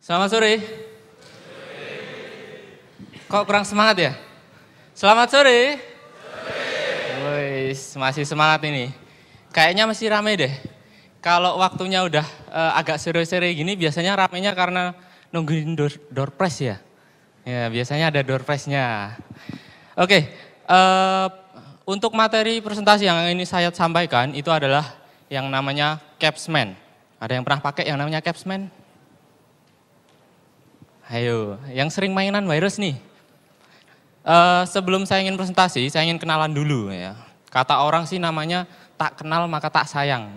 Selamat sore. Kok kurang semangat ya? Selamat sore. Wis, masih semangat ini. Kayaknya masih rame deh. Kalau waktunya udah agak sore-sore gini biasanya ramenya karena nungguin door prize ya. Ya, biasanya ada door prize-nya. Oke, untuk materi presentasi yang ini saya sampaikan itu adalah yang namanya Capsman. Ada yang pernah pakai yang namanya Capsman? Ayo, yang sering mainan virus nih. Sebelum saya ingin presentasi, saya ingin kenalan dulu ya. Kata orang sih namanya tak kenal maka tak sayang.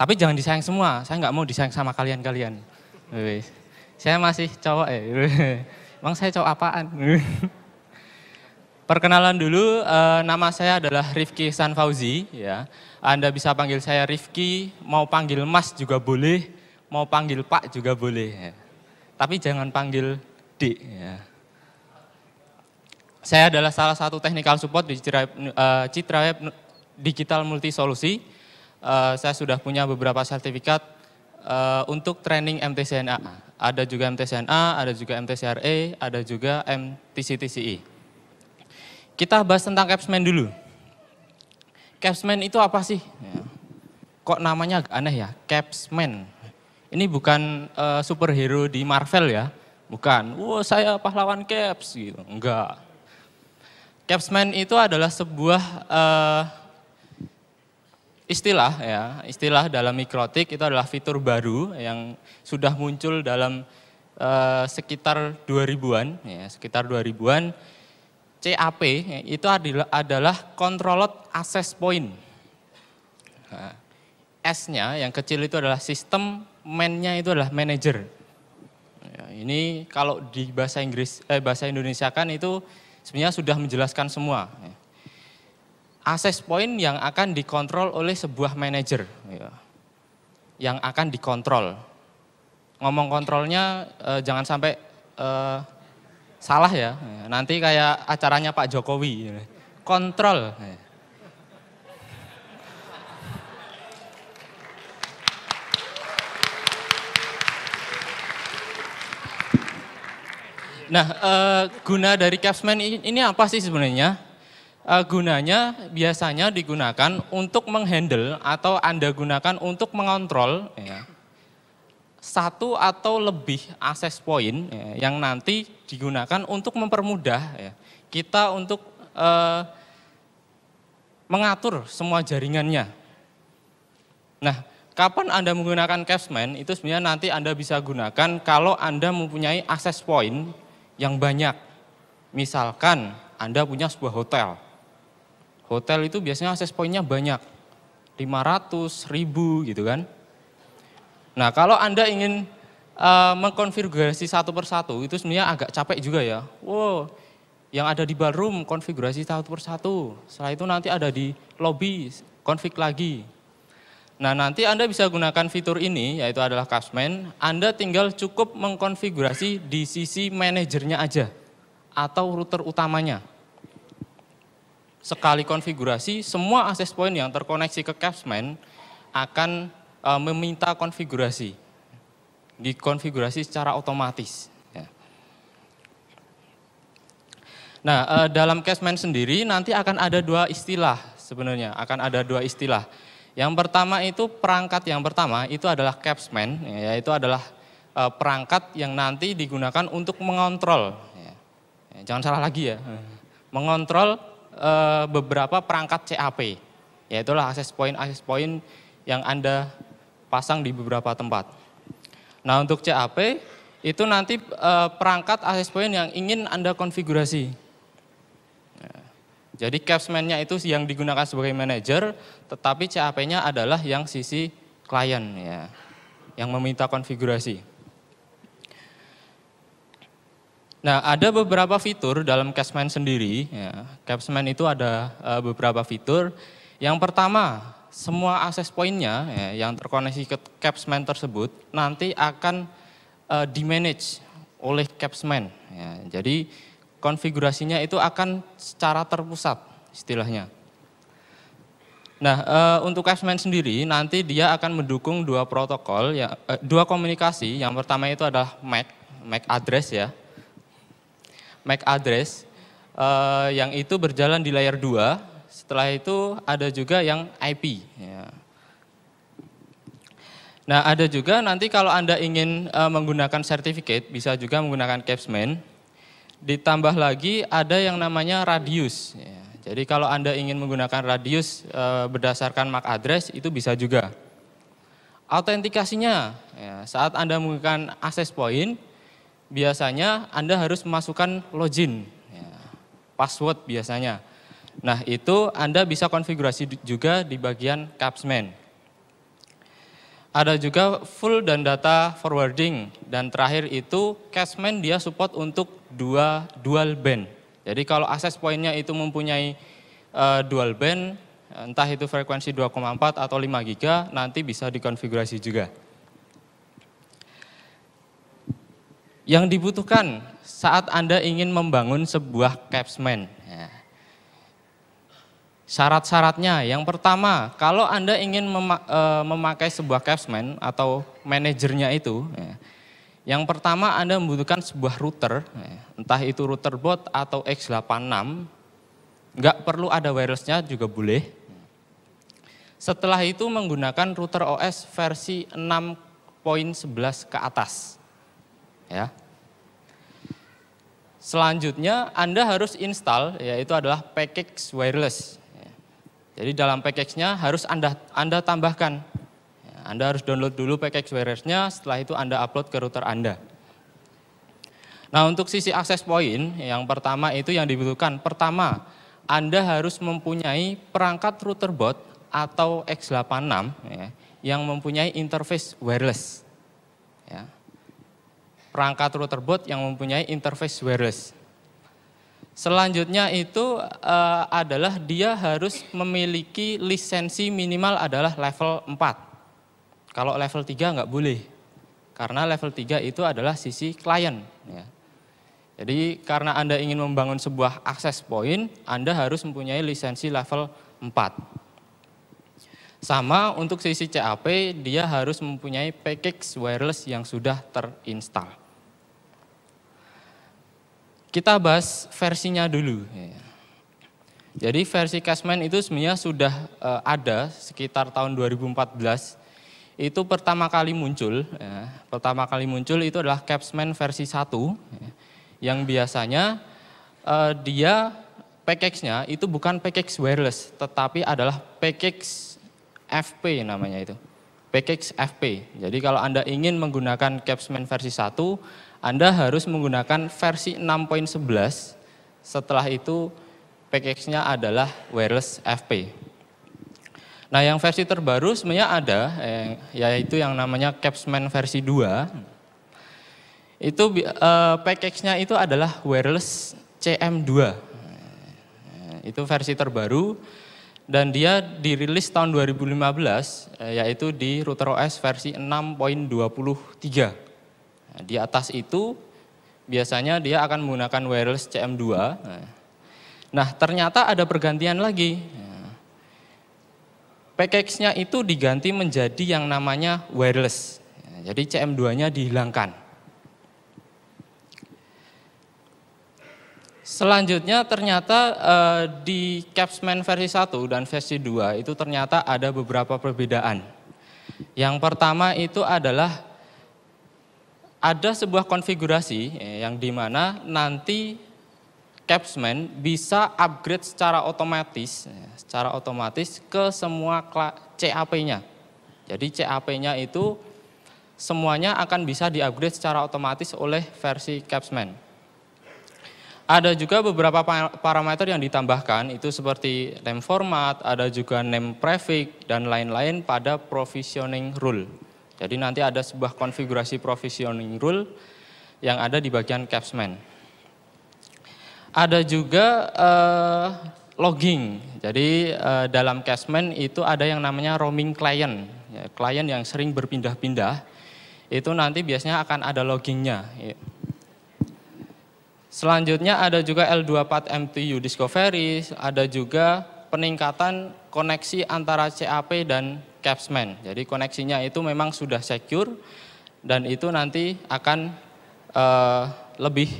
Tapi jangan disayang semua, saya nggak mau disayang sama kalian-kalian. Saya masih cowok ya. Emang saya cowok apaan? Perkenalan dulu, nama saya adalah Rifki Ihsan Fauzi. Ya. Anda bisa panggil saya Rifki, mau panggil Mas juga boleh, mau panggil Pak juga boleh. Ya. Tapi jangan panggil D. Ya. Saya adalah salah satu technical support di Citra Web Digital Multi Solusi. Saya sudah punya beberapa sertifikat untuk training MTCNA. Ada juga MTCNA, ada juga MTCRE, ada juga MTCTCE. Kita bahas tentang Capsman dulu. Capsman itu apa sih? Ya. Kok namanya agak aneh ya? Capsman. Ini bukan superhero di Marvel ya. Bukan, wah saya pahlawan Caps gitu. Enggak. Capsman itu adalah sebuah istilah ya, istilah dalam mikrotik itu adalah fitur baru yang sudah muncul dalam sekitar 2000-an ya, sekitar 2000-an. CAP itu adalah Controlled Access Point. Nah, S-nya yang kecil itu adalah sistem, man-nya itu adalah manager. Ya, ini kalau di bahasa Indonesia kan itu sebenarnya sudah menjelaskan semua. Access point yang akan dikontrol oleh sebuah manajer, ya, yang akan dikontrol. Ngomong kontrolnya jangan sampai salah ya. Nanti kayak acaranya Pak Jokowi, kontrol. Nah, guna dari Capsman ini apa sih sebenarnya? Gunanya biasanya digunakan untuk menghandle atau Anda gunakan untuk mengontrol ya, satu atau lebih access point ya, yang nanti digunakan untuk mempermudah ya, kita untuk mengatur semua jaringannya. Nah, kapan Anda menggunakan Capsman itu sebenarnya nanti Anda bisa gunakan kalau Anda mempunyai access point yang banyak. Misalkan Anda punya sebuah hotel. Hotel itu biasanya access point-nya banyak. 500, 1000 gitu kan. Nah kalau Anda ingin mengkonfigurasi satu persatu itu sebenarnya agak capek juga ya. Wow, yang ada di ballroom konfigurasi satu persatu. Setelah itu nanti ada di lobby, konfig lagi. Nah nanti Anda bisa gunakan fitur ini, yaitu adalah Capsman. Anda tinggal cukup mengkonfigurasi di sisi manajernya aja, atau router utamanya. Sekali konfigurasi, semua access point yang terkoneksi ke Capsman akan meminta konfigurasi. Dikonfigurasi secara otomatis. Ya. Nah dalam Capsman sendiri nanti akan ada dua istilah sebenarnya, akan ada dua istilah. Yang pertama itu perangkat yang pertama itu adalah Capsman, yaitu adalah perangkat yang nanti digunakan untuk mengontrol. Ya, jangan salah lagi ya, mengontrol beberapa perangkat CAP, yaitu access point yang Anda pasang di beberapa tempat. Nah untuk CAP itu nanti perangkat access point yang ingin Anda konfigurasi. Jadi Capsman-nya itu yang digunakan sebagai manajer, tetapi CAP-nya adalah yang sisi klien ya, yang meminta konfigurasi. Nah ada beberapa fitur dalam Capsman sendiri. Ya. Capsman itu ada beberapa fitur. Yang pertama, semua access point-nya ya, yang terkoneksi ke Capsman tersebut nanti akan di-manage oleh Capsman. Ya. Jadi konfigurasinya itu akan secara terpusat istilahnya. Nah, untuk Capsman sendiri nanti dia akan mendukung dua protokol, dua komunikasi. Yang pertama itu adalah MAC address ya. MAC address yang itu berjalan di layer 2. Setelah itu ada juga yang IP. Ya. Nah, ada juga nanti kalau Anda ingin menggunakan certificate, bisa juga menggunakan Capsman. Ditambah lagi ada yang namanya radius. Ya. Jadi kalau Anda ingin menggunakan radius berdasarkan MAC address itu bisa juga. Autentikasinya, ya, saat Anda menggunakan access point, biasanya Anda harus memasukkan login, ya, password biasanya. Nah itu Anda bisa konfigurasi juga di bagian Capsman. Ada juga full dan data forwarding, dan terakhir itu Capsman dia support untuk dual band. Jadi kalau access point-nya itu mempunyai dual band, entah itu frekuensi 2,4 atau 5 giga, nanti bisa dikonfigurasi juga. Yang dibutuhkan saat Anda ingin membangun sebuah Capsman. Ya. Syarat-syaratnya, yang pertama, kalau Anda ingin memakai sebuah Capsman atau manajernya itu, ya, yang pertama Anda membutuhkan sebuah router, entah itu router boot atau X86, nggak perlu ada wirelessnya juga boleh. Setelah itu menggunakan router OS versi 6.11 ke atas. Ya. Selanjutnya Anda harus install, yaitu adalah package wireless. Jadi dalam package-nya harus Anda tambahkan. Anda harus download dulu package wireless-nya, setelah itu Anda upload ke router Anda. Nah untuk sisi access point, yang pertama itu yang dibutuhkan. Pertama, Anda harus mempunyai perangkat router boot atau X86 ya, yang mempunyai interface wireless. Ya. Perangkat router boot yang mempunyai interface wireless. Selanjutnya itu adalah dia harus memiliki lisensi minimal adalah level 4. Kalau level 3 nggak boleh, karena level 3 itu adalah sisi klien. Ya. Jadi karena Anda ingin membangun sebuah access point, Anda harus mempunyai lisensi level 4. Sama untuk sisi CAP, dia harus mempunyai package wireless yang sudah terinstall. Kita bahas versinya dulu. Jadi versi Capsman itu sebenarnya sudah ada sekitar tahun 2014. Itu pertama kali muncul, ya. Pertama kali muncul itu adalah Capsman versi 1, ya. Yang biasanya dia package-nya itu bukan package wireless, tetapi adalah package FP namanya itu, package FP. Jadi kalau Anda ingin menggunakan Capsman versi 1, Anda harus menggunakan versi 6.11, setelah itu package-nya adalah wireless FP. Nah yang versi terbaru sebenarnya ada, yaitu yang namanya Capsman versi 2. Itu package-nya itu adalah wireless CM2. Itu versi terbaru dan dia dirilis tahun 2015, yaitu di router OS versi 6.23. Di atas itu biasanya dia akan menggunakan wireless CM2. Nah ternyata ada pergantian lagi. Package-nya itu diganti menjadi yang namanya wireless. Jadi CM2-nya dihilangkan. Selanjutnya ternyata di Capsman versi 1 dan versi 2 itu ternyata ada beberapa perbedaan. Yang pertama itu adalah ada sebuah konfigurasi yang dimana nanti Capsman bisa upgrade secara otomatis ke semua CAP-nya. Jadi CAP-nya itu semuanya akan bisa di-upgrade secara otomatis oleh versi Capsman. Ada juga beberapa parameter yang ditambahkan, itu seperti name format, ada juga name prefix, dan lain-lain pada provisioning rule. Jadi nanti ada sebuah konfigurasi provisioning rule yang ada di bagian Capsman. Ada juga logging. Jadi dalam Capsman itu ada yang namanya roaming client. Ya, klien yang sering berpindah-pindah, itu nanti biasanya akan ada loggingnya. Selanjutnya ada juga L24 MTU Discovery, ada juga peningkatan koneksi antara CAP dan Capsman. Jadi koneksinya itu memang sudah secure dan itu nanti akan lebih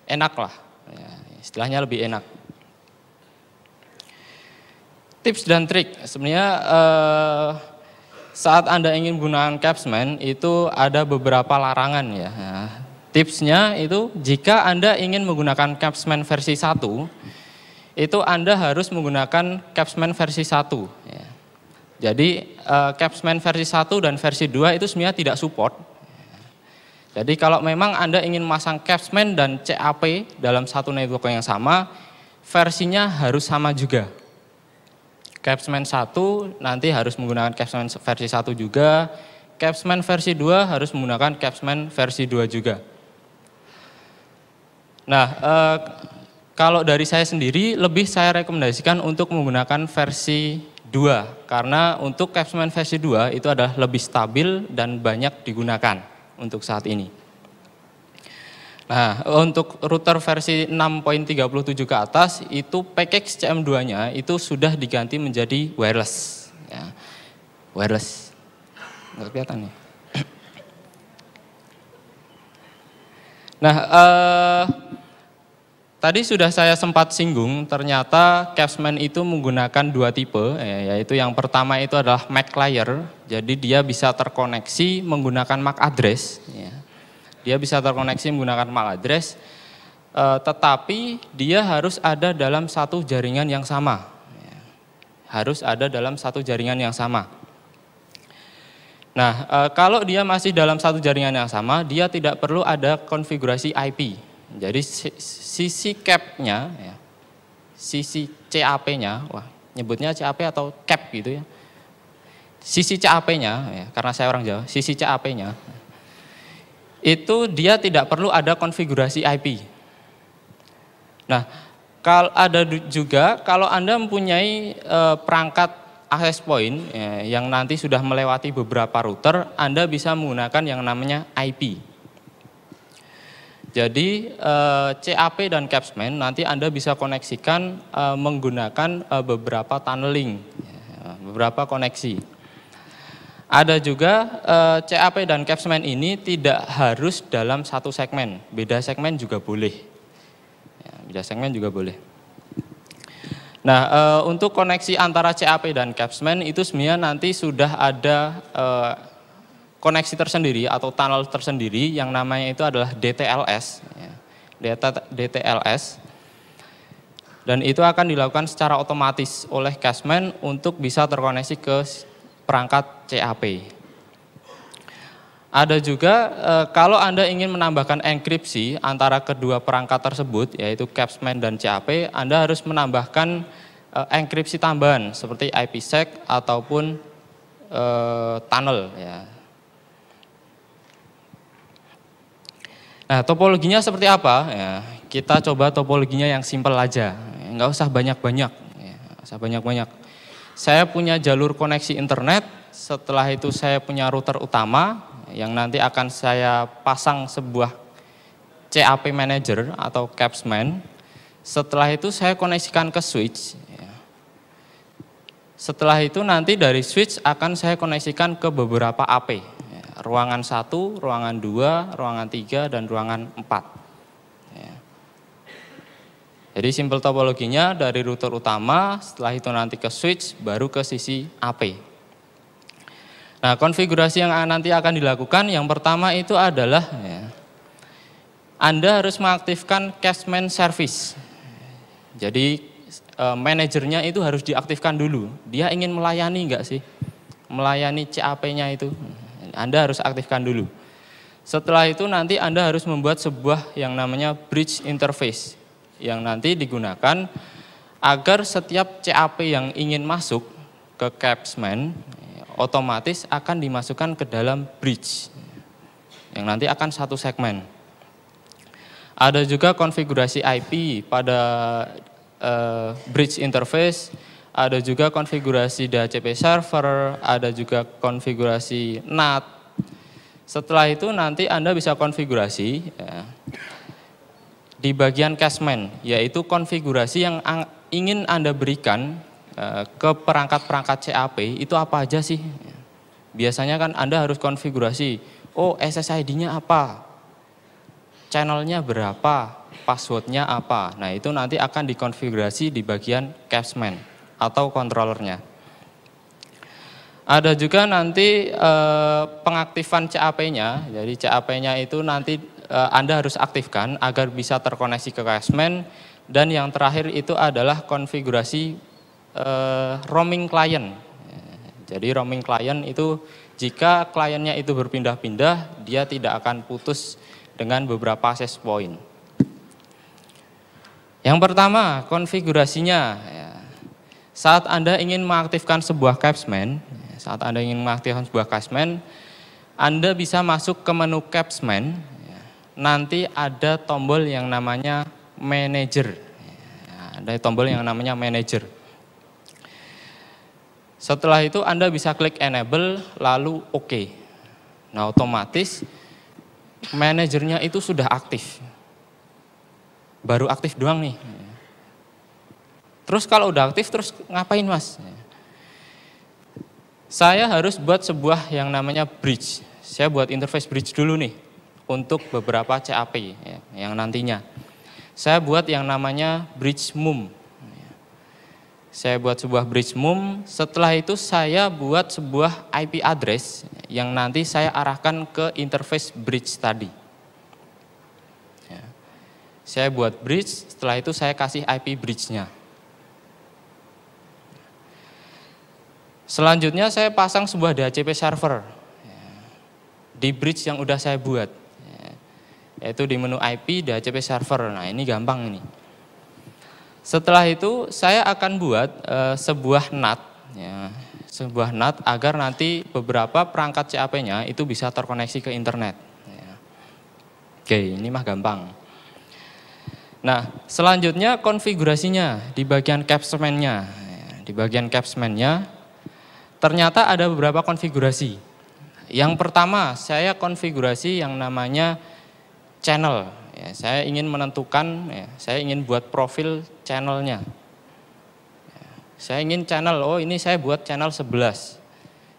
enak lah, ya, istilahnya lebih enak. Tips dan trik, sebenarnya saat Anda ingin menggunakan Capsman itu ada beberapa larangan ya. Nah, tipsnya itu jika Anda ingin menggunakan Capsman versi 1, itu Anda harus menggunakan Capsman versi 1. Ya. Jadi Capsman versi 1 dan versi 2 itu sebenarnya tidak support. Jadi kalau memang Anda ingin memasang Capsman dan CAP dalam satu network yang sama, versinya harus sama juga. Capsman 1 nanti harus menggunakan Capsman versi 1 juga, Capsman versi 2 harus menggunakan Capsman versi 2 juga. Nah, kalau dari saya sendiri lebih saya rekomendasikan untuk menggunakan versi 2 karena untuk Capsman versi 2 itu adalah lebih stabil dan banyak digunakan untuk saat ini. Nah, untuk router versi 6.37 ke atas itu package CM2-nya itu sudah diganti menjadi wireless. Ya. Wireless. Nggak kelihatan nih. Nah, tadi sudah saya sempat singgung, ternyata Capsman itu menggunakan dua tipe, yaitu yang pertama itu adalah MAC layer, jadi dia bisa terkoneksi menggunakan MAC address. Ya. Dia bisa terkoneksi menggunakan MAC address, tetapi dia harus ada dalam satu jaringan yang sama. Ya. Harus ada dalam satu jaringan yang sama. Nah, kalau dia masih dalam satu jaringan yang sama, dia tidak perlu ada konfigurasi IP. Jadi sisi cap-nya, ya, sisi CAP-nya, wah nyebutnya CAP atau cap gitu ya. Sisi CAP-nya, ya, karena saya orang Jawa, sisi CAP-nya, itu dia tidak perlu ada konfigurasi IP. Nah, kalau ada juga, kalau Anda mempunyai perangkat access point ya, yang nanti sudah melewati beberapa router, Anda bisa menggunakan yang namanya IP. Jadi CAP dan Capsman nanti Anda bisa koneksikan menggunakan beberapa tunneling, beberapa koneksi. Ada juga CAP dan Capsman ini tidak harus dalam satu segmen, beda segmen juga boleh. Ya, beda segmen juga boleh. Nah, untuk koneksi antara CAP dan Capsman itu sebenarnya nanti sudah ada koneksi tersendiri atau tunnel tersendiri yang namanya itu adalah DTLS. Ya, DTLS. Dan itu akan dilakukan secara otomatis oleh Capsman untuk bisa terkoneksi ke perangkat CAP. Ada juga kalau Anda ingin menambahkan enkripsi antara kedua perangkat tersebut, yaitu Capsman dan CAP, Anda harus menambahkan enkripsi tambahan seperti IPsec ataupun tunnel. Ya. Nah, topologinya seperti apa? Ya, kita coba topologinya yang simpel aja, nggak usah banyak-banyak. Ya, usah banyak-banyak. Saya punya jalur koneksi internet, setelah itu saya punya router utama yang nanti akan saya pasang sebuah CAP manager atau Capsman. Setelah itu saya koneksikan ke switch. Setelah itu nanti dari switch akan saya koneksikan ke beberapa AP. Ruangan 1, ruangan 2, ruangan 3, dan ruangan 4. Jadi simpel topologinya dari router utama, setelah itu nanti ke switch, baru ke sisi AP. Nah, konfigurasi yang nanti akan dilakukan yang pertama itu adalah ya, Anda harus mengaktifkan Capsman service. Jadi manajernya itu harus diaktifkan dulu. Dia ingin melayani enggak sih? Melayani CAP-nya itu. Anda harus aktifkan dulu. Setelah itu nanti Anda harus membuat sebuah yang namanya bridge interface yang nanti digunakan agar setiap CAP yang ingin masuk ke Capsman otomatis akan dimasukkan ke dalam bridge yang nanti akan satu segmen. Ada juga konfigurasi IP pada bridge interface, ada juga konfigurasi DHCP server, ada juga konfigurasi NAT. Setelah itu nanti Anda bisa konfigurasi ya, di bagian Capsman, yaitu konfigurasi yang ingin Anda berikan ke perangkat-perangkat CAP itu apa aja sih? Biasanya kan Anda harus konfigurasi, oh SSID-nya apa, channelnya berapa, passwordnya apa. Nah itu nanti akan dikonfigurasi di bagian capsman atau controllernya. Ada juga nanti pengaktifan CAP-nya, jadi CAP-nya itu nanti Anda harus aktifkan agar bisa terkoneksi ke capsman. Dan yang terakhir itu adalah konfigurasi roaming client. Jadi roaming client itu jika kliennya itu berpindah-pindah, dia tidak akan putus dengan beberapa access point. Yang pertama, konfigurasinya. Saat Anda ingin mengaktifkan sebuah capsman, Anda bisa masuk ke menu capsman. Nanti ada tombol yang namanya manager. Ada tombol yang namanya manager. Setelah itu Anda bisa klik enable lalu OK. Nah otomatis manajernya itu sudah aktif. Baru aktif doang nih. Terus kalau udah aktif terus ngapain Mas? Saya harus buat sebuah yang namanya bridge. Saya buat interface bridge dulu nih untuk beberapa CAP yang nantinya. Saya buat yang namanya bridge mum. Saya buat sebuah bridge mum, setelah itu saya buat sebuah IP address yang nanti saya arahkan ke interface bridge tadi. Saya buat bridge, setelah itu saya kasih IP bridge-nya. Selanjutnya saya pasang sebuah DHCP server di bridge yang udah saya buat, yaitu di menu IP DHCP server. Nah ini gampang ini. Setelah itu saya akan buat sebuah NAT, sebuah NAT agar nanti beberapa perangkat CAP-nya itu bisa terkoneksi ke internet. Oke, ini mah gampang. Nah, selanjutnya konfigurasinya di bagian capsman-nya. Di bagian capsman-nya ternyata ada beberapa konfigurasi. Yang pertama, saya konfigurasi yang namanya channel. Saya ingin menentukan, saya ingin buat profil channelnya. Saya ingin channel, oh ini saya buat channel 11.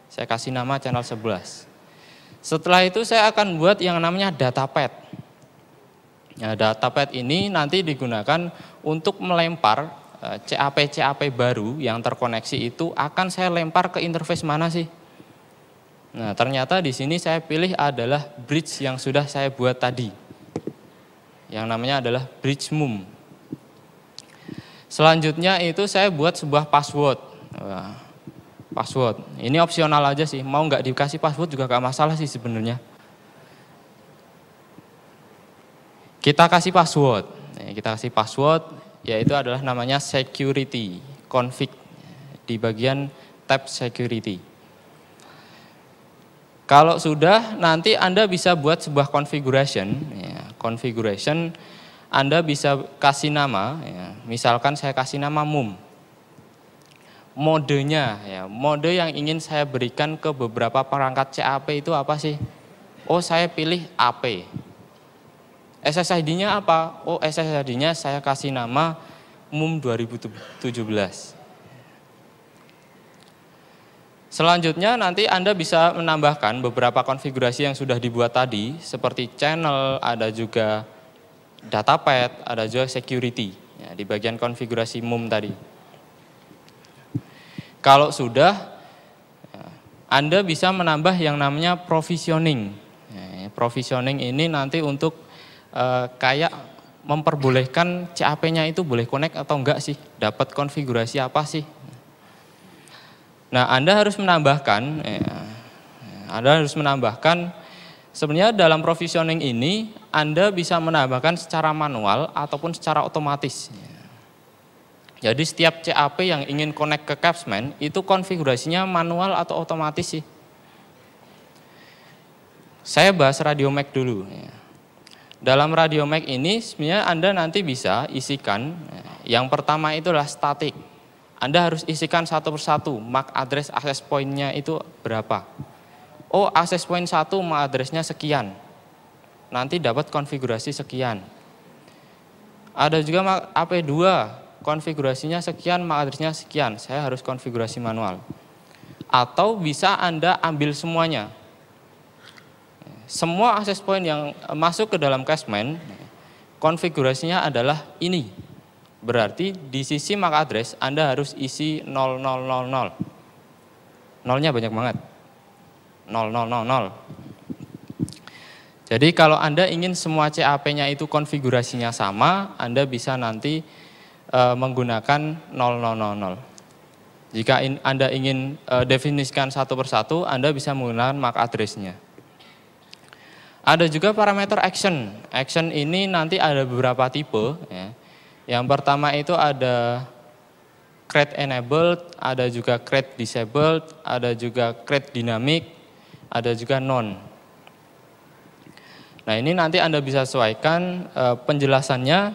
Saya kasih nama channel 11. Setelah itu saya akan buat yang namanya datapad. Ya, datapad ini nanti digunakan untuk melempar CAP-CAP baru yang terkoneksi itu akan saya lempar ke interface mana sih? Nah ternyata di sini saya pilih adalah bridge yang sudah saya buat tadi. Yang namanya adalah bridge mum. Selanjutnya itu saya buat sebuah password. Password, ini opsional aja sih, mau nggak dikasih password juga nggak masalah sih sebenarnya. Kita kasih password, yaitu adalah namanya security config di bagian tab security. Kalau sudah, nanti Anda bisa buat sebuah configuration. Configuration, Anda bisa kasih nama, misalkan saya kasih nama mum. Modenya, mode yang ingin saya berikan ke beberapa perangkat CAP itu apa sih? Oh saya pilih AP. SSID-nya apa? Oh SSID-nya saya kasih nama mum 2017. Selanjutnya nanti Anda bisa menambahkan beberapa konfigurasi yang sudah dibuat tadi, seperti channel, ada juga datapad, ada juga security, di bagian konfigurasi mum tadi. Kalau sudah, Anda bisa menambah yang namanya provisioning. Provisioning ini nanti untuk kayak memperbolehkan CAP-nya itu boleh connect atau enggak sih, dapat konfigurasi apa sih. Nah, Anda harus menambahkan, sebenarnya dalam provisioning ini Anda bisa menambahkan secara manual ataupun secara otomatis. Jadi setiap CAP yang ingin connect ke capsman itu konfigurasinya manual atau otomatis sih. Saya bahas Radio Mac dulu. Dalam Radio Mac ini sebenarnya Anda nanti bisa isikan, yang pertama itu adalah static. Anda harus isikan satu persatu, MAC address access point-nya itu berapa. Oh access point 1 MAC address-nya sekian, nanti dapat konfigurasi sekian. Ada juga MAC AP2, konfigurasinya sekian, MAC address-nya sekian, saya harus konfigurasi manual. Atau bisa Anda ambil semuanya. Semua access point yang masuk ke dalam Cashman, konfigurasinya adalah ini. Berarti di sisi MAC address Anda harus isi 0000. Nolnya banyak banget. 0000. Jadi kalau Anda ingin semua CAP-nya itu konfigurasinya sama, Anda bisa nanti menggunakan 0000. Jika Anda ingin definisikan satu persatu, Anda bisa menggunakan MAC address-nya. Ada juga parameter action. Action ini nanti ada beberapa tipe. Ya. Yang pertama itu ada create enabled, ada juga create disabled, ada juga create dynamic, ada juga non. Nah ini nanti Anda bisa sesuaikan penjelasannya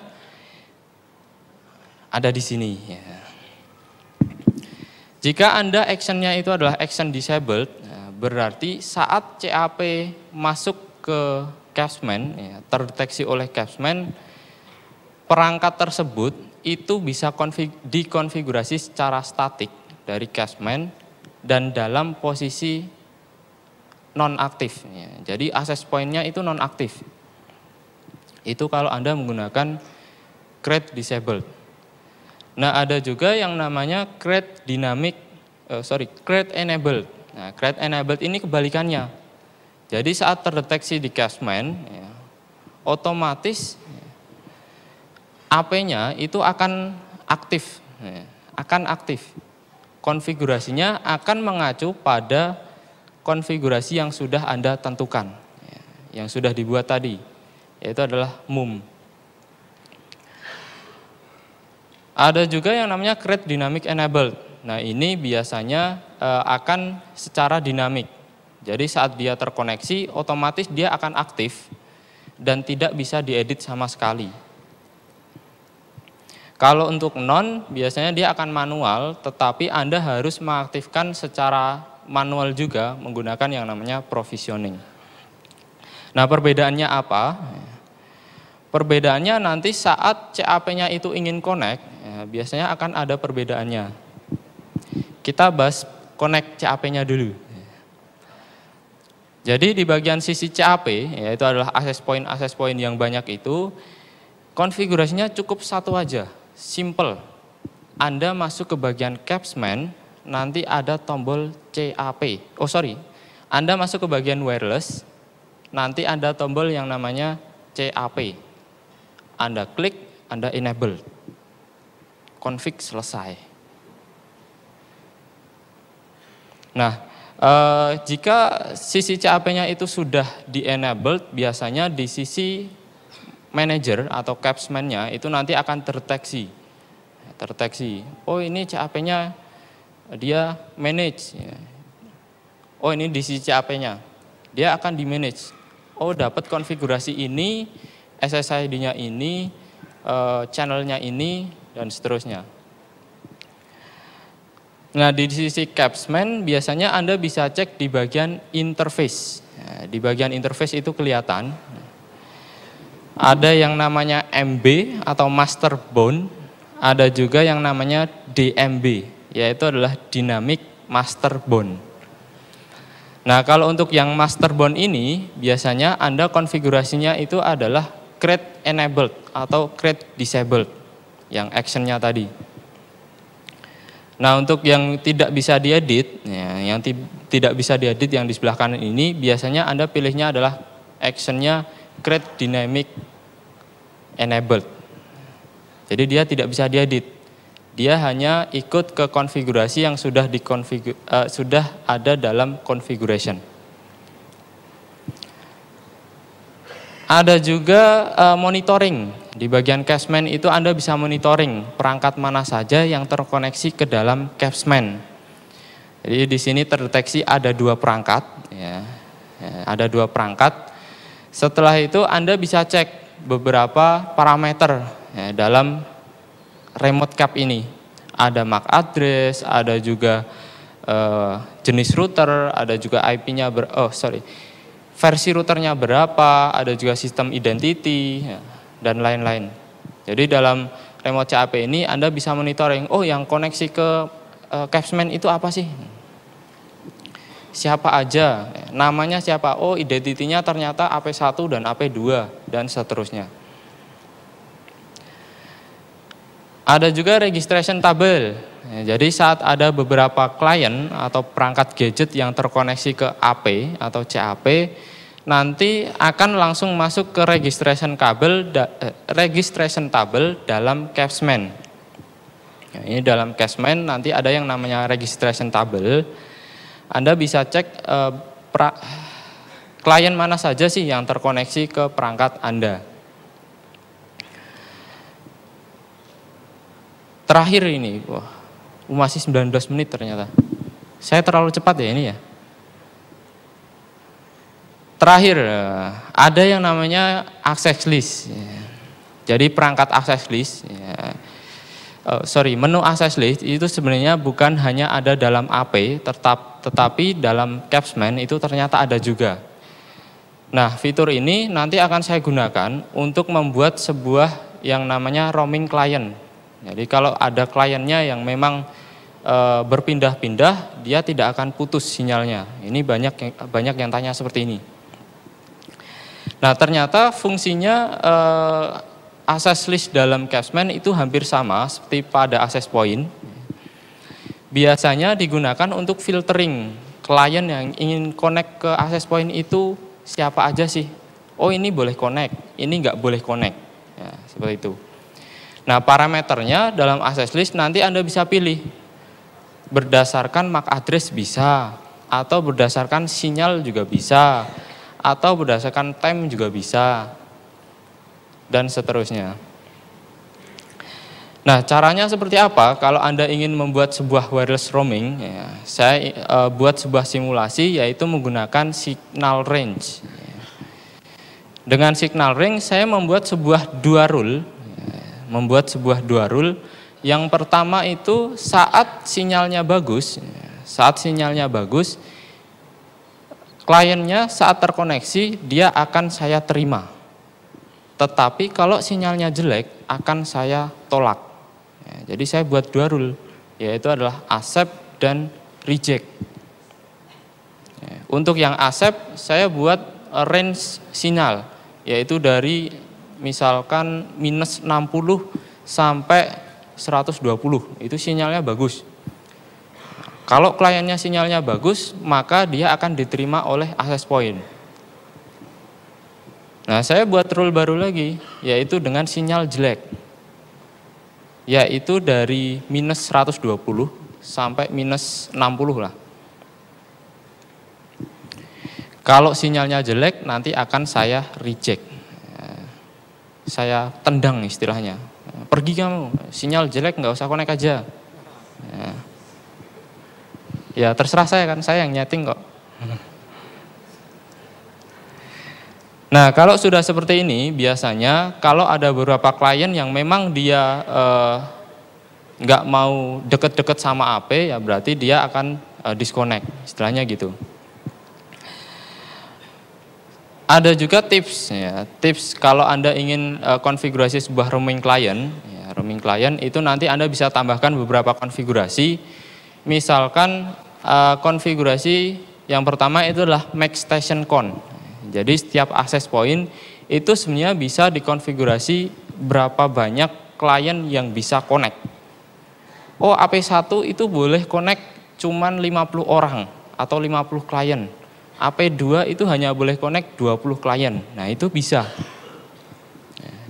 ada di sini. Ya. Jika Anda actionnya itu adalah action disabled, berarti saat CAP masuk ke Cashman, ya, terdeteksi oleh Cashman, perangkat tersebut itu bisa dikonfigurasi secara statik dari Cashman dan dalam posisi non-aktif. Ya. Jadi access point-nya itu non-aktif. Itu kalau Anda menggunakan create disabled. Nah ada juga yang namanya create enabled. Nah create enabled ini kebalikannya. Jadi saat terdeteksi di Cashman, ya, otomatis AP-nya itu akan aktif, ya, akan aktif. Konfigurasinya akan mengacu pada konfigurasi yang sudah Anda tentukan, ya, yang sudah dibuat tadi, yaitu adalah MUM. Ada juga yang namanya create dynamic enabled. Nah ini biasanya akan secara dinamik. Jadi saat dia terkoneksi, otomatis dia akan aktif dan tidak bisa diedit sama sekali. Kalau untuk non, biasanya dia akan manual, tetapi Anda harus mengaktifkan secara manual juga menggunakan yang namanya provisioning. Nah perbedaannya apa? Perbedaannya nanti saat CAP-nya itu ingin connect, ya, biasanya akan ada perbedaannya. Kita bahas connect CAP-nya dulu. Jadi di bagian sisi CAP, yaitu adalah access point yang banyak itu, konfigurasinya cukup satu aja, simple. Anda masuk ke bagian Cashman, nanti ada tombol CAP. Anda masuk ke bagian wireless, nanti ada tombol yang namanya CAP. Anda klik, Anda enable. Config selesai. Nah, jika sisi CAP-nya itu sudah di-enabled, biasanya di sisi manager atau Cashman-nya itu nanti akan terdeteksi. Oh ini CAP-nya dia manage. Oh ini di sisi CAP-nya, dia akan di-manage. Oh dapat konfigurasi ini, SSID-nya ini, channel-nya ini, dan seterusnya. Nah di sisi Cashman biasanya Anda bisa cek di bagian interface. Nah, di bagian interface itu kelihatan. Ada yang namanya MB atau master bound. Ada juga yang namanya DMB, yaitu adalah dynamic master bound. Nah kalau untuk yang master bound ini biasanya Anda konfigurasinya itu adalah create enabled atau create disabled. Yang actionnya tadi. Nah untuk yang tidak bisa diedit, ya, yang tidak bisa diedit yang di sebelah kanan ini, biasanya Anda pilihnya adalah actionnya create dynamic enabled. Jadi dia tidak bisa diedit, dia hanya ikut ke konfigurasi yang sudah ada dalam configuration. Ada juga monitoring. Di bagian Cashman itu Anda bisa monitoring perangkat mana saja yang terkoneksi ke dalam Cashman. Jadi di sini terdeteksi ada 2 perangkat, ya. Ada 2 perangkat. Setelah itu Anda bisa cek beberapa parameter ya, dalam remote cap ini. Ada MAC address, ada juga jenis router, ada juga IP-nya versi routernya berapa, ada juga sistem identity, ya, dan lain-lain. Jadi dalam remote CAP ini Anda bisa monitoring, oh yang koneksi ke capsman itu apa sih? Siapa aja, namanya siapa, oh identitinya ternyata AP1 dan AP2 dan seterusnya. Ada juga registration table. Jadi saat ada beberapa klien atau perangkat gadget yang terkoneksi ke AP atau CAP, nanti akan langsung masuk ke registration table dalam capsman. Ini dalam capsman nanti ada yang namanya registration table. Anda bisa cek klien mana saja sih yang terkoneksi ke perangkat Anda. Terakhir ini, wah, masih 19 menit ternyata. Saya terlalu cepat ya ini ya. Terakhir, ada yang namanya access list. Jadi perangkat access list, menu access list itu sebenarnya bukan hanya ada dalam AP, tetapi dalam capsman itu ternyata ada juga. Nah, fitur ini nanti akan saya gunakan untuk membuat sebuah yang namanya roaming client. Jadi kalau ada kliennya yang memang berpindah-pindah, dia tidak akan putus sinyalnya. Ini banyak yang tanya seperti ini. Nah, ternyata fungsinya access list dalam capsman itu hampir sama seperti pada access point. Biasanya digunakan untuk filtering klien yang ingin connect ke access point itu siapa aja sih. Oh ini boleh connect, ini nggak boleh connect. Ya, seperti itu. Nah, parameternya dalam access list nanti Anda bisa pilih berdasarkan MAC address bisa, atau berdasarkan sinyal juga bisa, atau berdasarkan time juga bisa, dan seterusnya. Nah, caranya seperti apa? Kalau Anda ingin membuat sebuah wireless roaming, ya, saya buat sebuah simulasi yaitu menggunakan signal range. Dengan signal range saya membuat sebuah dua rule. Yang pertama itu saat sinyalnya bagus, kliennya saat terkoneksi dia akan saya terima. Tetapi kalau sinyalnya jelek akan saya tolak. Ya, jadi saya buat dua rule, yaitu adalah accept dan reject. Ya, untuk yang accept saya buat range sinyal, yaitu dari misalkan minus 60 sampai 120, itu sinyalnya bagus. Kalau kliennya sinyalnya bagus, maka dia akan diterima oleh access point. Nah, saya buat rule baru lagi, yaitu dengan sinyal jelek, yaitu dari minus 120 sampai minus 60 lah. Kalau sinyalnya jelek, nanti akan saya reject. Saya tendang istilahnya. Pergi kamu, sinyal jelek nggak usah connect aja. Ya terserah saya kan, saya yang nyeting kok. Nah, kalau sudah seperti ini, biasanya kalau ada beberapa klien yang memang dia nggak mau deket-deket sama AP, ya berarti dia akan disconnect, istilahnya gitu. Ada juga tips, ya. Tips kalau Anda ingin konfigurasi sebuah roaming client, ya, roaming client itu nanti Anda bisa tambahkan beberapa konfigurasi. Misalkan konfigurasi yang pertama itu adalah make station count. Jadi setiap access point itu sebenarnya bisa dikonfigurasi berapa banyak klien yang bisa connect. Oh, AP1 itu boleh connect cuman 50 orang atau 50 klien. AP2 itu hanya boleh connect 20 klien. Nah, itu bisa.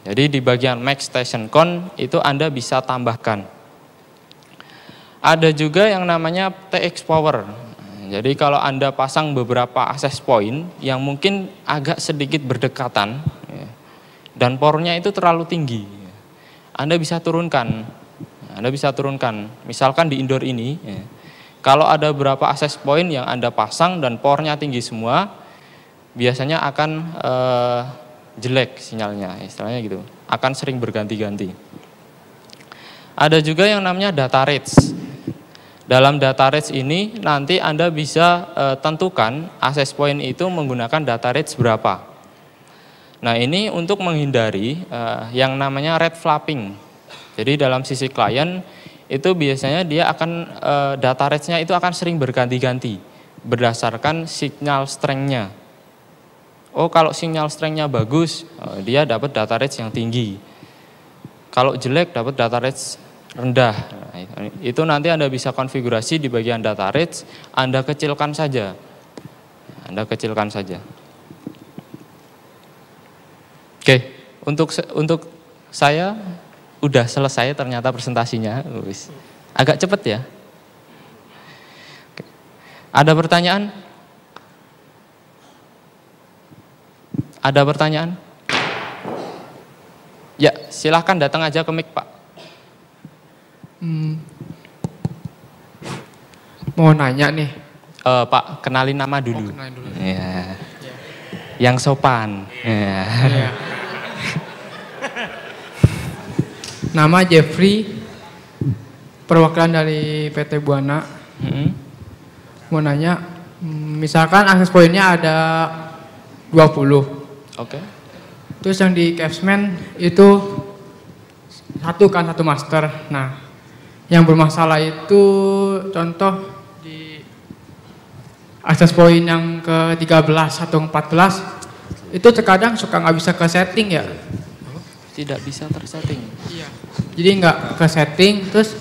Jadi di bagian make station count itu Anda bisa tambahkan. Ada juga yang namanya TX power. Jadi kalau Anda pasang beberapa access point yang mungkin agak sedikit berdekatan dan pornya itu terlalu tinggi, Anda bisa turunkan. Misalkan di indoor ini, kalau ada beberapa access point yang Anda pasang dan pornya tinggi semua, biasanya akan jelek sinyalnya, istilahnya gitu. Akan sering berganti-ganti. Ada juga yang namanya data rates. Dalam data rates ini nanti Anda bisa tentukan access point itu menggunakan data rates berapa. Nah, ini untuk menghindari yang namanya red flapping. Jadi dalam sisi klien itu biasanya dia akan data range-nya itu akan sering berganti-ganti berdasarkan signal strength-nya. Oh, kalau signal strength-nya bagus, dia dapat data range yang tinggi. Kalau jelek dapat data range rendah. Nah, itu nanti Anda bisa konfigurasi di bagian data range, Anda kecilkan saja. Anda kecilkan saja. Oke, untuk saya udah selesai ternyata presentasinya. Agak cepet ya. Oke. Ada pertanyaan? Ada pertanyaan? Ya, silahkan datang aja ke mic, Pak. Mau nanya nih. Pak, kenalin nama dulu. Kenalin dulu. Ya. Yang sopan. Ya. Iya. Nama Jeffrey, perwakilan dari PT Buana. Mau nanya, misalkan akses poinnya ada 20. Oke. Terus yang di Capsman itu satu master. Nah, yang bermasalah itu contoh di akses poin yang ke-13 atau 14 itu terkadang suka nggak bisa ke setting ya. Tidak bisa tersetting. Iya. Jadi nggak ke setting, terus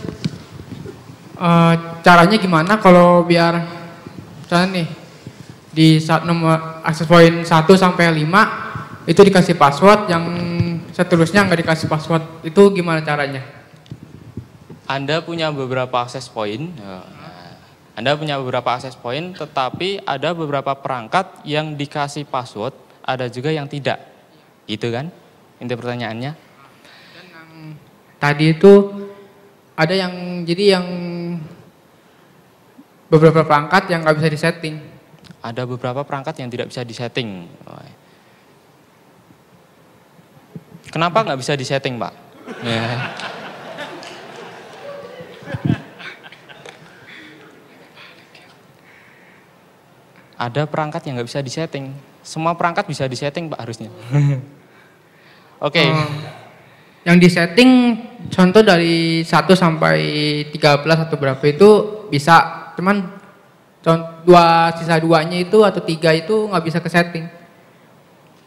caranya gimana kalau biar misalnya nih di saat nomor akses poin 1 sampai 5 itu dikasih password, yang seterusnya nggak dikasih password, itu gimana caranya? Anda punya beberapa akses point. Anda punya beberapa akses point, tetapi ada beberapa perangkat yang dikasih password, ada juga yang tidak. Gitu kan? Inti pertanyaannya. Dan yang tadi itu ada yang jadi yang beberapa perangkat yang nggak bisa disetting. Ada beberapa perangkat yang tidak bisa disetting. Kenapa nggak bisa disetting, Pak? Ya. Ada perangkat yang nggak bisa disetting. Semua perangkat bisa disetting, Pak, harusnya. Oke. Yang disetting contoh dari 1 sampai 13 atau berapa itu bisa, cuman sisa 2-nya itu atau 3 itu nggak bisa ke setting.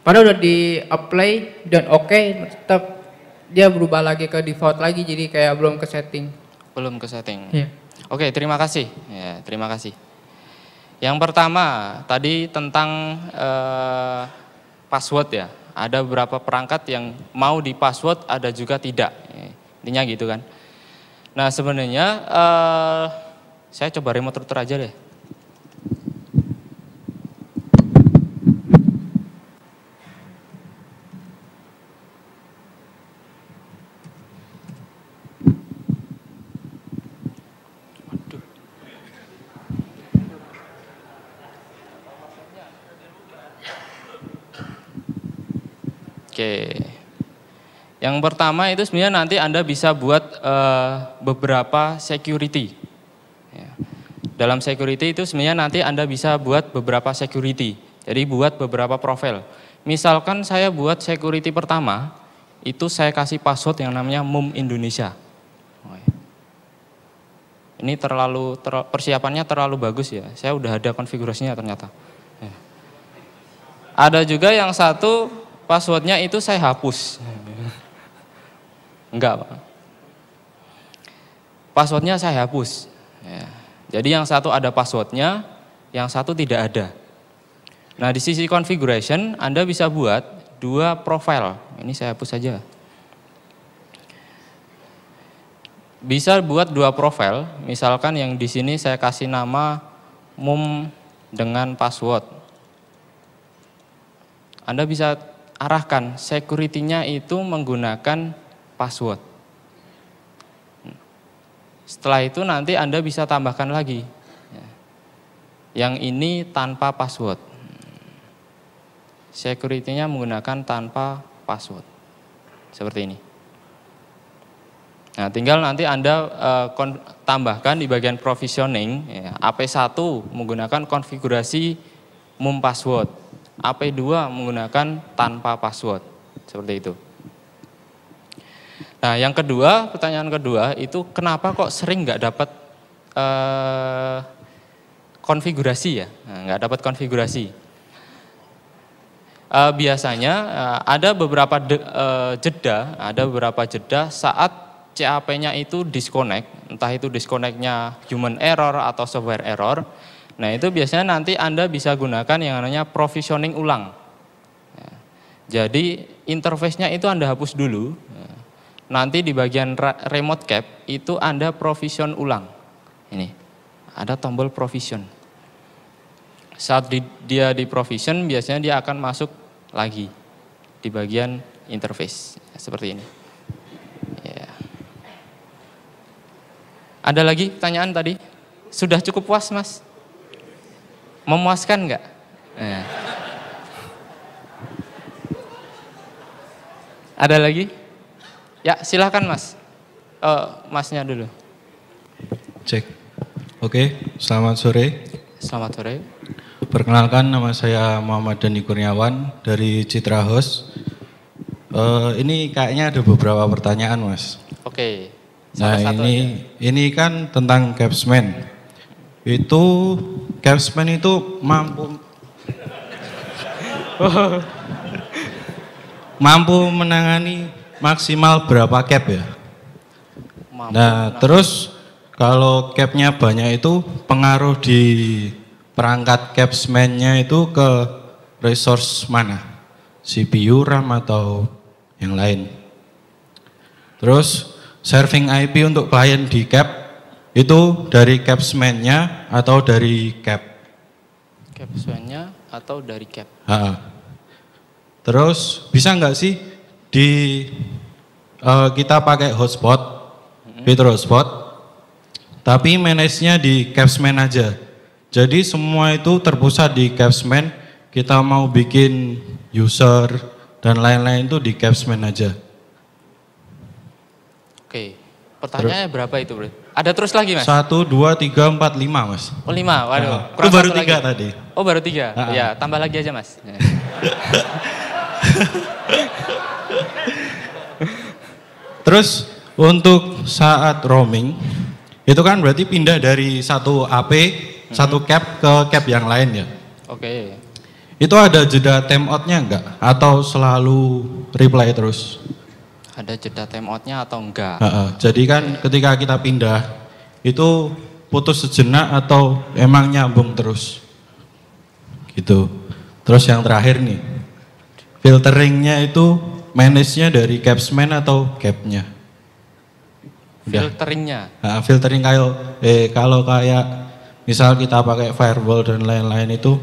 Padahal udah di apply dan oke, tetap dia berubah lagi ke default lagi, jadi kayak belum ke setting. Belum ke setting. Iya. Oke, terima kasih. Ya, terima kasih. Yang pertama tadi tentang password ya. Ada beberapa perangkat yang mau di password, ada juga tidak. Intinya gitu kan. Nah sebenarnya saya coba remote router aja deh. Oke, yang pertama itu sebenarnya nanti Anda bisa buat beberapa security. Ya. Dalam security itu sebenarnya nanti Anda bisa buat beberapa security, jadi buat beberapa profil. Misalkan saya buat security pertama, itu saya kasih password yang namanya MUM Indonesia. Ini persiapannya terlalu bagus ya, saya udah ada konfigurasinya ternyata. Ya. Ada juga yang satu, passwordnya itu saya hapus. Enggak, Pak. Passwordnya saya hapus. Ya. Jadi yang satu ada passwordnya, yang satu tidak ada. Nah di sisi configuration Anda bisa buat 2 profile. Ini saya hapus saja. Bisa buat 2 profile. Misalkan yang di sini saya kasih nama mum dengan password. Anda bisa arahkan security-nya itu menggunakan password. Setelah itu nanti Anda bisa tambahkan lagi. Yang ini tanpa password. Security-nya menggunakan tanpa password. Seperti ini. Nah, tinggal nanti Anda tambahkan di bagian provisioning, ya, AP1 menggunakan konfigurasi mum password. AP2 menggunakan tanpa password, seperti itu. Nah, yang kedua, pertanyaan kedua itu kenapa kok sering nggak dapat konfigurasi ya? Nah, nggak dapat konfigurasi. Biasanya ada beberapa jeda saat CAP-nya itu disconnect, entah itu disconnect-nya human error atau software error. Nah, itu biasanya nanti Anda bisa gunakan yang namanya provisioning ulang. Ya. Jadi interface-nya itu Anda hapus dulu. Nanti di bagian remote cap itu Anda provision ulang. Ini ada tombol provision. Saat dia di provision biasanya dia akan masuk lagi di bagian interface seperti ini. Ya. Ada lagi pertanyaan tadi? Sudah cukup puas, Mas? Memuaskan nggak? Ya. Ada lagi? Ya, silahkan Mas. Masnya dulu. Cek. Oke, selamat sore. Selamat sore. Perkenalkan, nama saya Muhammad Dani Kurniawan dari Citra House. Ini kayaknya ada beberapa pertanyaan, Mas. Oke. Nah, ini kan tentang Capsman. Itu Capsman itu mampu menangani maksimal berapa cap ya? Nah, terus kalau capnya banyak itu pengaruh di perangkat Capsman-nya itu ke resource mana? CPU, RAM atau yang lain? Terus serving IP untuk klien di cap itu dari Capsman-nya atau dari cap? Capsman-nya atau dari cap? Terus bisa nggak sih kita pakai hotspot, fitur hotspot, tapi manage-nya di Capsman aja. Jadi semua itu terpusat di Capsman, kita mau bikin user dan lain-lain itu di Capsman aja. Oke, pertanyaannya berapa itu bro? Ada terus lagi Mas? 1, 2, 3, 4, 5 Mas. Oh 5, waduh. Itu baru 3 tadi. Oh baru 3, ya tambah lagi aja Mas. Terus untuk saat roaming, itu kan berarti pindah dari satu AP, satu cap ke cap yang lain ya? Oke. Itu ada jeda timeout-nya enggak? Atau selalu reply terus? Ada jeda timeout-nya atau enggak? Jadi kan ketika kita pindah, itu putus sejenak atau emang nyambung terus? Gitu. Terus yang terakhir nih, filteringnya itu manage-nya dari Capsman atau cap-nya? Filteringnya? Filtering kalau kayak misal kita pakai firewall dan lain-lain itu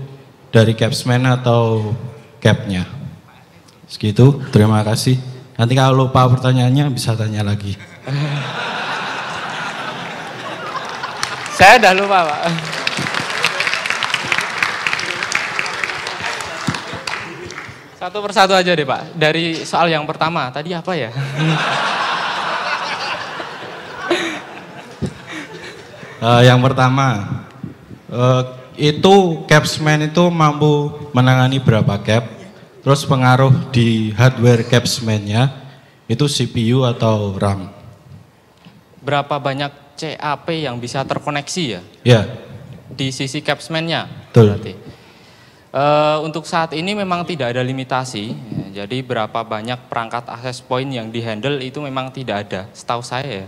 dari Capsman atau cap-nya? Segitu, terima kasih. Nanti kalau lupa pertanyaannya bisa tanya lagi. Saya udah lupa Pak. Satu persatu aja deh Pak. Dari soal yang pertama, tadi apa ya? Yang pertama, itu Capsman itu mampu menangani berapa cap? Terus pengaruh di hardware Capsman-nya itu CPU atau RAM? Berapa banyak CAP yang bisa terkoneksi ya? Ya. Di sisi Capsman-nya? Betul. Berarti. Untuk saat ini memang tidak ada limitasi, ya, jadi berapa banyak perangkat access point yang dihandle itu memang tidak ada, setahu saya ya.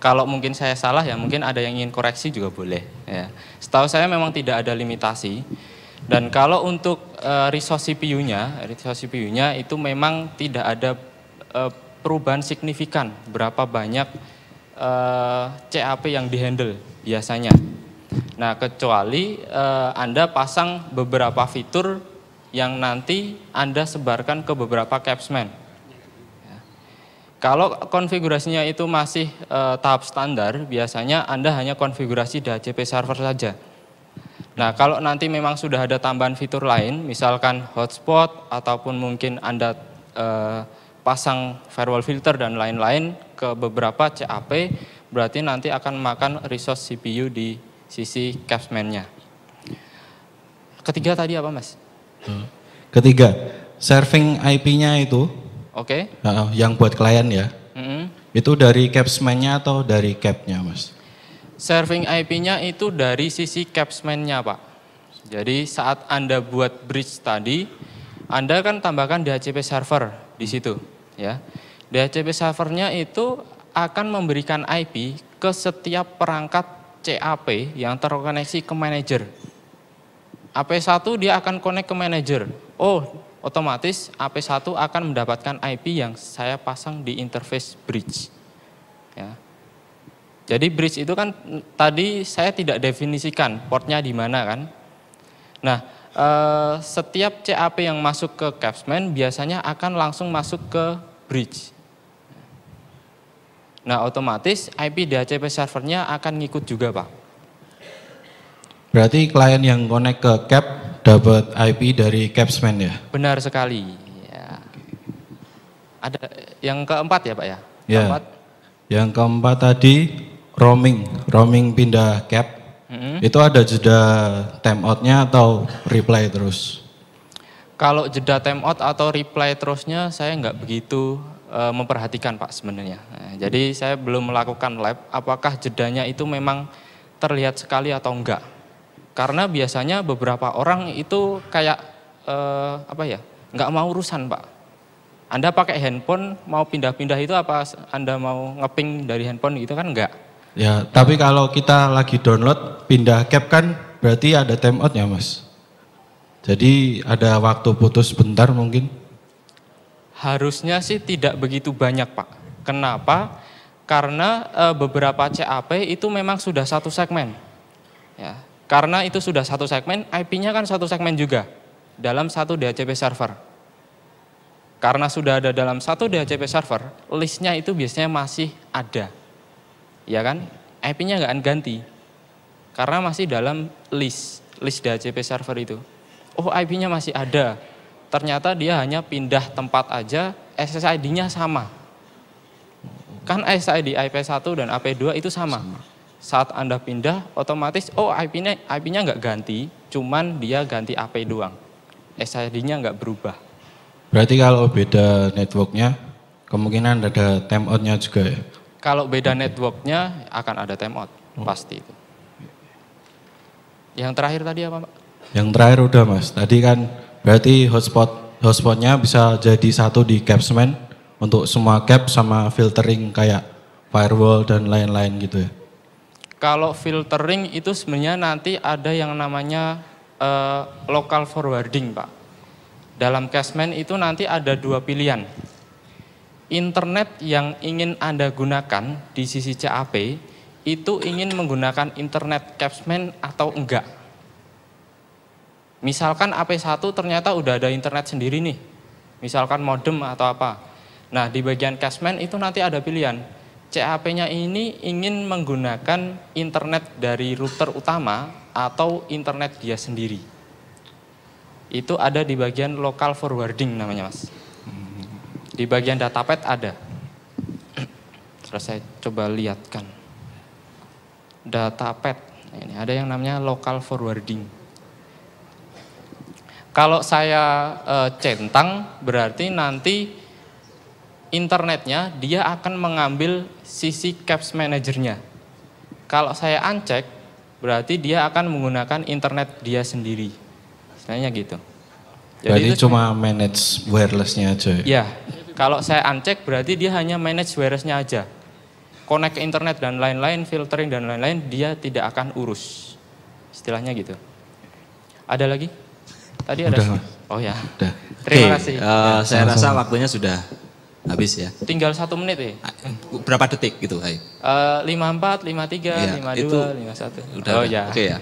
Kalau mungkin saya salah ya mungkin ada yang ingin koreksi juga boleh. Ya. Setahu saya memang tidak ada limitasi. Dan kalau untuk resource CPU-nya itu memang tidak ada perubahan signifikan berapa banyak CAP yang dihandle biasanya. Nah, kecuali Anda pasang beberapa fitur yang nanti Anda sebarkan ke beberapa Capsman. Ya. Kalau konfigurasinya itu masih tahap standar, biasanya Anda hanya konfigurasi DHCP server saja. Nah, kalau nanti memang sudah ada tambahan fitur lain, misalkan hotspot ataupun mungkin Anda pasang firewall filter dan lain-lain ke beberapa CAP, berarti nanti akan memakan resource CPU di sisi Capsman-nya. Ketiga tadi apa Mas? Ketiga, serving IP-nya itu Oke. Yang buat klien ya. Mm-mm. Itu dari capsman-nya atau dari cap-nya, Mas? Serving IP-nya itu dari sisi capsman-nya, Pak. Jadi saat Anda buat bridge tadi, Anda kan tambahkan DHCP server di situ, ya. DHCP servernya itu akan memberikan IP ke setiap perangkat CAP yang terkoneksi ke manajer. AP1 dia akan connect ke manajer. Oh, otomatis AP1 akan mendapatkan IP yang saya pasang di interface bridge. Ya. Jadi bridge itu kan tadi saya tidak definisikan portnya di mana kan. Nah, setiap CAP yang masuk ke capsman biasanya akan langsung masuk ke bridge. Nah, otomatis IP DHCP servernya akan ngikut juga, Pak. Berarti klien yang connect ke cap dapat IP dari capsman ya? Benar sekali. Ya. Ada yang keempat ya, Pak ya? Ya. Keempat. Yang keempat tadi roaming pindah cap. Itu ada jeda timeout-nya atau reply terus? Kalau jeda timeout atau reply terusnya saya nggak begitu memperhatikan, Pak, sebenarnya. Nah, jadi saya belum melakukan lab apakah jedanya itu memang terlihat sekali atau enggak. Karena biasanya beberapa orang itu kayak nggak mau urusan, Pak. Anda pakai handphone mau pindah-pindah itu apa Anda mau ngeping dari handphone gitu kan enggak? Ya, tapi kalau kita lagi download pindah cap kan berarti ada timeout-nya, Mas. Jadi ada waktu putus bentar mungkin. Harusnya sih tidak begitu banyak, Pak. Kenapa? Karena beberapa CAP itu memang sudah satu segmen. Ya, karena itu sudah satu segmen, IP-nya kan satu segmen juga dalam satu DHCP server. Karena sudah ada dalam satu DHCP server, listnya itu biasanya masih ada. Ya kan? IP-nya nggak akan ganti. Karena masih dalam list DHCP server itu. Oh, IP-nya masih ada. Ternyata dia hanya pindah tempat aja, SSID-nya sama. Kan SSID IP1 dan IP2 itu sama. Saat Anda pindah, otomatis IP-nya nggak ganti, cuman dia ganti IP doang. SSID-nya nggak berubah. Berarti kalau beda networknya, kemungkinan ada timeout-nya juga ya? Kalau beda networknya akan ada timeout, pasti itu. Yang terakhir tadi apa, Pak? Yang terakhir udah, Mas. Tadi kan berarti hotspotnya bisa jadi satu di capsman untuk semua cap sama filtering kayak firewall dan lain-lain gitu ya? Kalau filtering itu sebenarnya nanti ada yang namanya local forwarding, Pak. Dalam capsman itu nanti ada dua pilihan. Internet yang ingin Anda gunakan di sisi CAP itu ingin menggunakan internet capsman atau enggak. Misalkan AP1 ternyata udah ada internet sendiri nih. Misalkan modem atau apa. Nah, di bagian capsman itu nanti ada pilihan. CAP-nya ini ingin menggunakan internet dari router utama atau internet dia sendiri. Itu ada di bagian local forwarding namanya, Mas. Di bagian datapad ada. Terus saya coba lihatkan. Datapad. Ini ada yang namanya local forwarding. Kalau saya centang berarti nanti internetnya dia akan mengambil sisi caps manajernya. Kalau saya uncheck berarti dia akan menggunakan internet dia sendiri. Sebenarnya gitu. Jadi itu cuma manage wirelessnya aja ya? Ya, kalau saya uncheck berarti dia hanya manage wirelessnya aja. Connect ke internet dan lain-lain, filtering dan lain-lain dia tidak akan urus. Istilahnya gitu. Ada lagi? Tadi ada. Udah. Oh ya. Udah. Terima kasih. Saya rasa waktunya sudah habis ya. Tinggal 1 menit ya. Berapa detik gitu, Hai? 54, 53, Iya, 52, itu 51. Udah, oh ya. Oke ya.